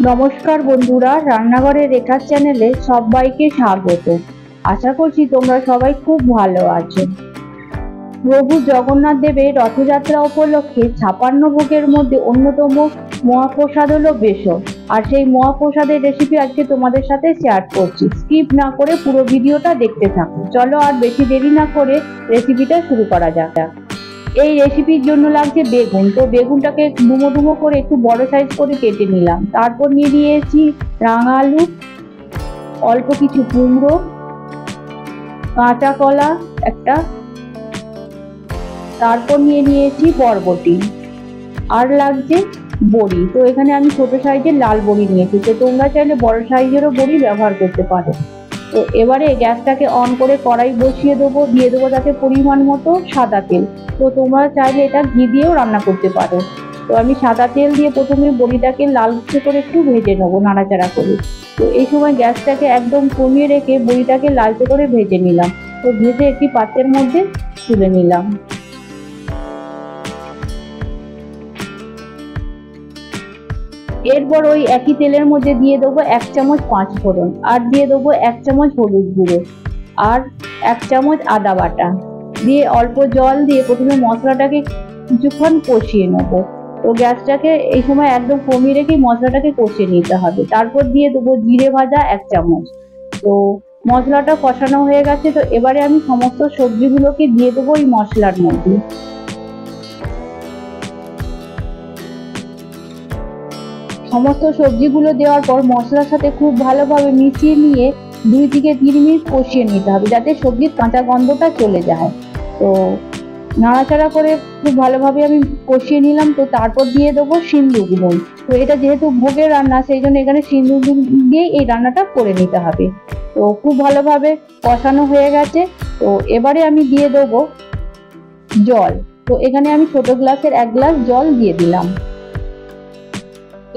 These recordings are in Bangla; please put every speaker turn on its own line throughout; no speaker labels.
নমস্কার বন্ধুরা, রান্নাঘরে রেখার চ্যানেলে সবাইকে স্বাগত। আশা করছি তোমরা সবাই খুব ভালো আছো। প্রভু জগন্নাথ দেবের রথযাত্রা উপলক্ষে 56 ভোগের মধ্যে অন্যতম মহাপ্রসাদ হলো বেসন। আর সেই মহাপ্রসাদের রেসিপি আজকে তোমাদের সাথে শেয়ার করছি। স্কিপ না করে পুরো ভিডিওটা দেখতে থাকো। চলো আর বেশি দেরি না করে রেসিপিটা শুরু করা যাক। এই রেসিপির জন্য লাগছে বেগুন। তো বেগুনটাকে ডুমো ডুমো করে একটু বড় সাইজ করে কেটে নিলাম। তারপর নিয়ে নিয়েছি রাঙা আলু, অল্প কিছু কুমড়ো, কাঁচা কলা একটা, তারপর নিয়ে নিয়েছি বরবটি, আর লাগছে বড়ি। তো এখানে আমি ছোট সাইজের লাল বড়ি নিয়েছি, তো তোমরা চাইলে বড় সাইজেরও বড়ি ব্যবহার করতে পারো। তো এবারে গ্যাসটাকে অন করে কড়াই বসিয়ে দেবো, দিয়ে দেবো তাতে পরিমাণ মতো সাদা তেল। তো তোমরা চাইলে এটা ঘি দিয়েও রান্না করতে পারো। তো আমি সাদা তেল দিয়ে প্রথমে বড়িটাকে লালচে করে একটু ভেজে নেবো নাড়াচাড়া করে। তো এই সময় গ্যাসটাকে একদম কমিয়ে রেখে বড়িটাকে লালচে করে ভেজে নিলাম। তো ভেজে একটি পাত্রের মধ্যে তুলে নিলাম। এরপর ওই একই তেলের মধ্যে দিয়ে দেবো 1 চামচ 5 ফোড়ন, আর দিয়ে দেবো 1 চামচ হলুদ গুঁড়ো, আর 1 চামচ আদা বাটা দিয়ে অল্প জল দিয়ে প্রথমে মশলাটাকে কিছুক্ষণ কষিয়ে নেব। তো গ্যাসটাকে এই সময় একদম কমিয়ে রেখে মশলাটাকে কষিয়ে নিতে হবে। তারপর দিয়ে দেবো জিরে ভাজা 1 চামচ। তো মশলাটা কষানো হয়ে গেছে। তো এবারে আমি সমস্ত সবজিগুলোকে দিয়ে দেবো এই মশলার মধ্যে। সমস্ত সবজিগুলো দেওয়ার পর মশলার সাথে খুব ভালোভাবে মিশিয়ে নিয়ে 2 থেকে 3 মিনিট কষিয়ে নিতে হবে, যাতে সবজির কাঁচা গন্ধটা চলে যায়। তো নাড়াচাড়া করে খুব ভালোভাবে আমি কষিয়ে নিলাম। তো তারপর দিয়ে দেবো সিন্দুক গুঁড়ো। তো এটা যেহেতু ভোগের রান্না, সেই জন্য এখানে সিন্দুক দিয়েই এই রান্নাটা করে নিতে হবে। তো খুব ভালোভাবে কষানো হয়ে গেছে। তো এবারে আমি দিয়ে দেবো জল। তো এখানে আমি ছোট গ্লাসের 1 গ্লাস জল দিয়ে দিলাম।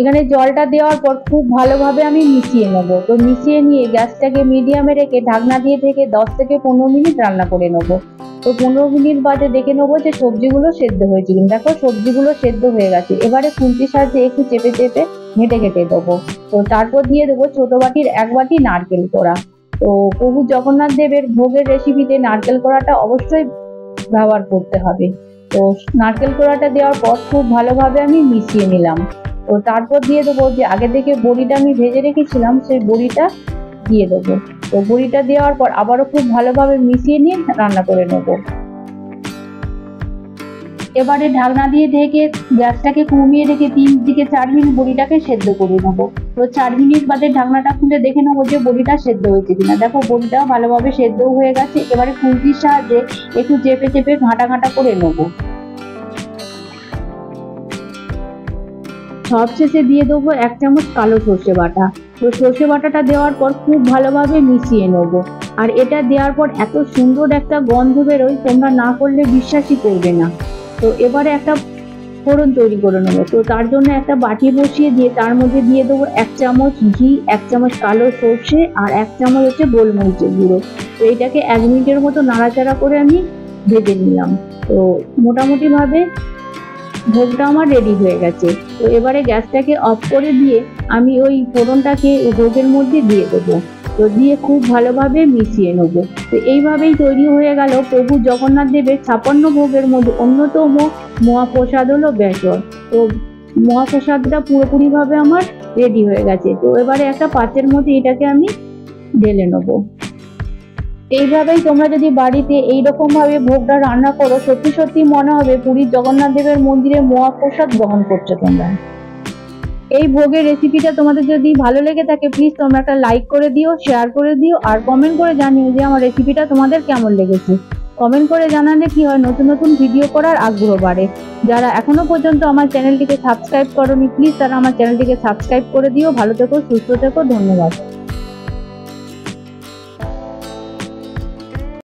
এখানে জলটা দেওয়ার পর খুব ভালোভাবে আমি মিশিয়ে নেবো। তো মিশিয়ে নিয়ে গ্যাসটাকে মিডিয়ামে রেখে ঢাকনা দিয়ে থেকে 10 থেকে 15 মিনিট রান্না করে নেবো। তো 15 মিনিট বাদে দেখে নেবো যে সবজিগুলো সেদ্ধ হয়েছে কিনা। দেখো সবজিগুলো সেদ্ধ হয়ে গেছে। এবারে খুন্তির সাহায্যে একটু চেপে চেপে ঘেটে ঘেটে দেবো। তো তারপর দিয়ে দেবো ছোট বাটির 1 বাটি নারকেল কোড়া। তো প্রভু জগন্নাথ দেবের ভোগের রেসিপিতে নারকেল কোড়াটা অবশ্যই ব্যবহার করতে হবে। তো নারকেল কোড়াটা দেওয়ার পর খুব ভালোভাবে আমি মিশিয়ে নিলাম। তো তারপর দিয়ে দেবো যে আগে থেকে বড়িটা আমি ভেজে রেখেছিলাম, সেই বড়িটা দিয়ে দেবো। তো বড়িটা দেওয়ার পর আবারও খুব ভালোভাবে মিশিয়ে নিয়ে রান্না করে নেব। এবারে ঢাকনা দিয়ে ঢেকে গ্যাসটাকে কমিয়ে রেখে 3 থেকে 4 মিনিট বড়িটাকে সেদ্ধ করে নেবো। তো 4 মিনিট বাদে ঢাকনাটা খুলে দেখে নেবো যে বড়িটা সেদ্ধ হয়েছে কিনা। দেখো বড়িটাও ভালোভাবে সেদ্ধ হয়ে গেছে। এবারে খুন্তির সাহায্যে একটু চেপে চেপে ঘাঁটা ঘাঁটা করে নেবো। সবশেষে দিয়ে দেবো 1 চামচ কালো সর্ষে বাটা। তো সর্ষে বাটাটা দেওয়ার পর খুব ভালোভাবে মিশিয়ে নেবো। আর এটা দেওয়ার পর এত সুন্দর একটা গন্ধ বেরোয়, তোমরা না করলে বিশ্বাসই করবে না। তো এবারে একটা ফোড়ন তৈরি করে নেবো। তো তার জন্য একটা বাটি বসিয়ে দিয়ে তার মধ্যে দিয়ে দেবো 1 চামচ ঘি, 1 চামচ কালো সর্ষে, আর 1 চামচ হচ্ছে গোলমরিচের গুঁড়ো। তো এইটাকে 1 মিনিটের মতো নাড়াচাড়া করে আমি ভেজে নিলাম। তো মোটামুটি ভাবে ভোগটা আমার রেডি হয়ে গেছে। তো এবারে গ্যাসটাকে অফ করে দিয়ে আমি ওই ফোড়নটাকে ভোগের মধ্যে দিয়ে দেবো। তো দিয়ে খুব ভালোভাবে মিশিয়ে নেবো। তো এইভাবেই তৈরি হয়ে গেল প্রভু জগন্নাথ দেবের 56 ভোগের মধ্যে অন্যতম মহাপ্রসাদ হলো বেসন। তো মহাপ্রসাদটা পুরোপুরিভাবে আমার রেডি হয়ে গেছে। তো এবারে একটা পাত্রের মধ্যে এটাকে আমি ঢেলে নেবো। এইভাবেই তোমরা যদি বাড়িতে এইরকম ভাবে ভোগটা রান্না করো, সত্যি সত্যি মনে হবে পুরীর জগন্নাথ দেবের মন্দিরে মহাপ্রসাদ গ্রহণ করছো তোমরা। এই ভোগের রেসিপিটা তোমাদের যদি ভালো লেগে থাকে, প্লিজ তোমরা একটা লাইক করে দিও, শেয়ার করে দিও, আর কমেন্ট করে জানিও যে আমার রেসিপিটা তোমাদের কেমন লেগেছে। কমেন্ট করে জানালে কি হয়, নতুন নতুন ভিডিও করার আগ্রহ বাড়ে। যারা এখনো পর্যন্ত আমার চ্যানেলটিকে সাবস্ক্রাইব করোনি, প্লিজ তারা আমার চ্যানেলটিকে সাবস্ক্রাইব করে দিও। ভালো থেকো, সুস্থ থেকো, ধন্যবাদ।